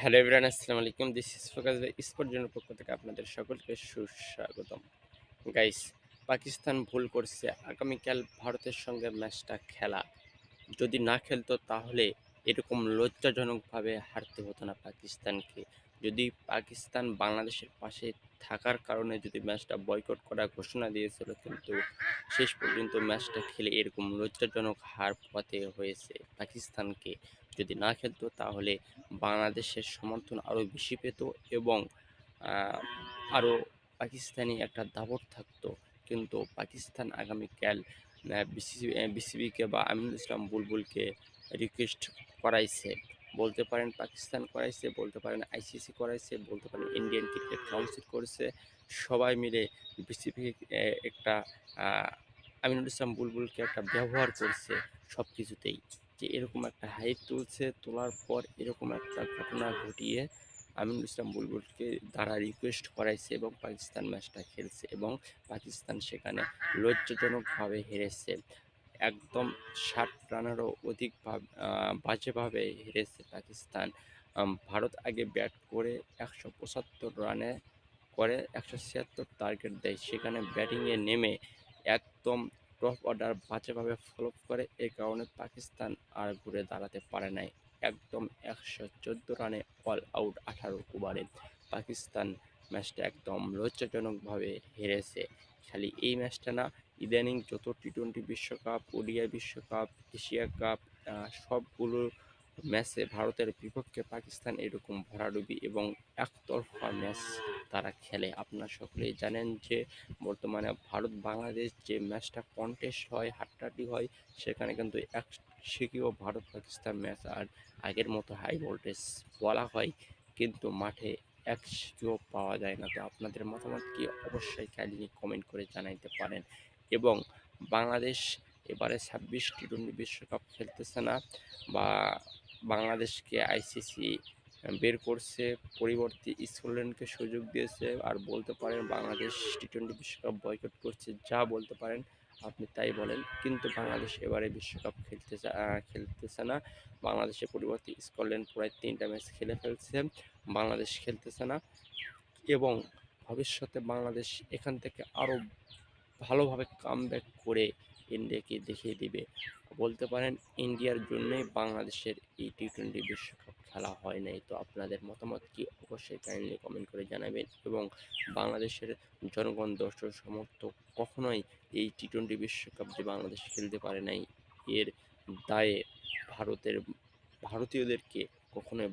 Hello everyone, আসসালামু আলাইকুম। This is focus by sport জোনের পক্ষ থেকে আপনাদের সকলকে সুস্বাগতম। গাইস, পাকিস্তান ভুল করছে আগামীকাল ভারতের সঙ্গে ম্যাচটা খেলা। যদি না খেলতো তাহলে এরকম লজ্জাজনকভাবে হারতে হতো না পাকিস্তানকে। যদি পাকিস্তান বাংলাদেশের পাশে থাকার কারণে যদি ম্যাচটা বয়কট করার ঘোষণা দিয়েছিল, কিন্তু শেষ পর্যন্ত ম্যাচটা খেলে এরকম লজ্জাজনক হার পথে হয়েছে পাকিস্তানকে। যদি না খেলতো তাহলে বাংলাদেশের সমর্থন আরও বেশি পেত এবং আহ, আরও পাকিস্তানি একটা দাপট থাকতো। কিন্তু পাকিস্তান আগামীকাল বিসিবিকে বা আমিনুল ইসলাম বুলবুলকে রিকোয়েস্ট করাইছে। বলতে পারেন পাকিস্তান করাইছে, বলতে পারেন আইসিসি করাইছে, বলতে পারেন ইন্ডিয়ান ক্রিকেট কাউন্সিল করেছে। সবাই মিলে বিসিবি একটা আমিনুল ইসলাম বুলবুলকে একটা ব্যবহার করছে সব কিছুতেই, যে এরকম একটা হাইপ তুলছে, তোলার পর এরকম একটা ঘটনা ঘটিয়ে আমিনুল ইসলাম বুলবুলকে দ্বারা রিকোয়েস্ট করাইছে এবং পাকিস্তান ম্যাচটা খেলছে এবং পাকিস্তান সেখানে লজ্জাজনকভাবে হেরেছে। একদম 60 রানেরও অধিক বাজেভাবে হেরেছে পাকিস্তান। ভারত আগে ব্যাট করে 175 রানে করে 176 টার্গেট দেয়, সেখানে ব্যাটিংয়ে নেমে একদম টপ অর্ডার বাজেভাবে ফ্লপ করে। এই কারণে পাকিস্তান আর ঘুরে দাঁড়াতে পারে নাই। একদম 114 রানে অল আউট 18 ওভারে পাকিস্তান ম্যাচটা একদম লজ্জাজনকভাবে হেরেছে। খালি এই ম্যাচটা না, ইদানিং যত টি-20 বিশ্বকাপ, ওডিআই বিশ্বকাপ, এশিয়া কাপ, সবগুলো ম্যাচে ভারতের বিপক্ষে পাকিস্তান এরকম ভরাডুবি এবং একতরফা ম্যাচ তারা খেলে। আপনারা সকলেই জানেন যে বর্তমানে ভারত বাংলাদেশ যে ম্যাচটা কন্টেস্ট হয়, হাড্ডাহাড্ডি হয়, সেখানে কিন্তু সেটিও ভারত পাকিস্তান ম্যাচ আর আগের মতো হাই ভোল্টেজ বলা হয়, কিন্তু মাঠে এক সিটিও পাওয়া যায় না। তো আপনাদের মতামত কি, অবশ্যই কাইন্ডলি কমেন্ট করে জানাইতে পারেন। এবং বাংলাদেশ এবারে 26 টি-20 বিশ্বকাপ খেলতেছে না, বা বাংলাদেশকে আইসিসি বের করছে, পরিবর্তে স্কটল্যান্ডকে সুযোগ দিয়েছে। আর বলতে পারেন বাংলাদেশ টি-20 বিশ্বকাপ বয়কট করছে, যা বলতে পারেন আপনি তাই বলেন, কিন্তু বাংলাদেশ এবারে বিশ্বকাপ খেলতেছে না। বাংলাদেশের পরিবর্তে স্কটল্যান্ড প্রায় 3টা ম্যাচ খেলে ফেলছে, বাংলাদেশ খেলতেছে না। এবং ভবিষ্যতে বাংলাদেশ এখান থেকে আরও ভালোভাবে কামব্যাক করে ইন্ডিয়াকে দেখিয়ে দিবে। বলতে পারেন ইন্ডিয়ার জন্যই বাংলাদেশের এই টি-20 বিশ্বকাপ খেলা হয় নাই। তো আপনাদের মতামত কি, অবশ্যই কাইন্ডলি কমেন্ট করে জানাবেন। এবং বাংলাদেশের জনগণ, দর্শক, সমর্থক কখনোই এই টি-20 বিশ্বকাপ যে বাংলাদেশ খেলতে পারে নাই, এর দায়ে ভারতীয়দেরকে কখনোই